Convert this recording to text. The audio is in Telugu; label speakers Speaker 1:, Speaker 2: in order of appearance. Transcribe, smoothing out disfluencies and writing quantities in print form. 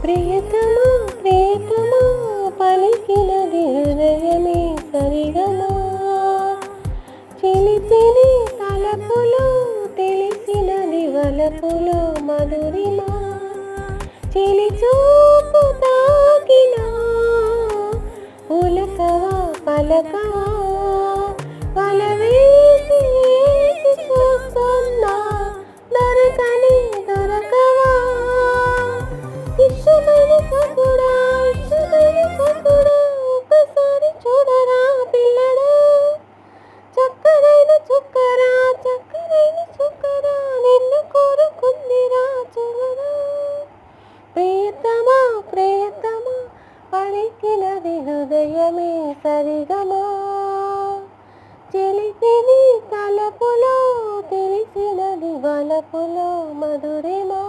Speaker 1: ప్రియతమా ప్రియతమా పలికినది హృదయమే సరిగమా చిలిపిని తలపులో తెలిసినది వలపులో మధురిమా చిలిచూపు తాకినా ఉలకవా పలకవా వలవేసి వేసి చూస్తున్నా దొరకని దొరకవా ఇష్టమైన సకుడా ఇష్టమైన సకుడా ఒకసారి చూడరా పిల్లడా చక్కరైన చుక్కరా చక్కరైన చుక్కరా నిన్ను కోరుకుందిరా చూడరా ప్రియతమా ప్రియతమా పలికినది హృదయమే సరిగమా చిలిపిని తలపులో తెలిసినది వలపులో మధురిమా.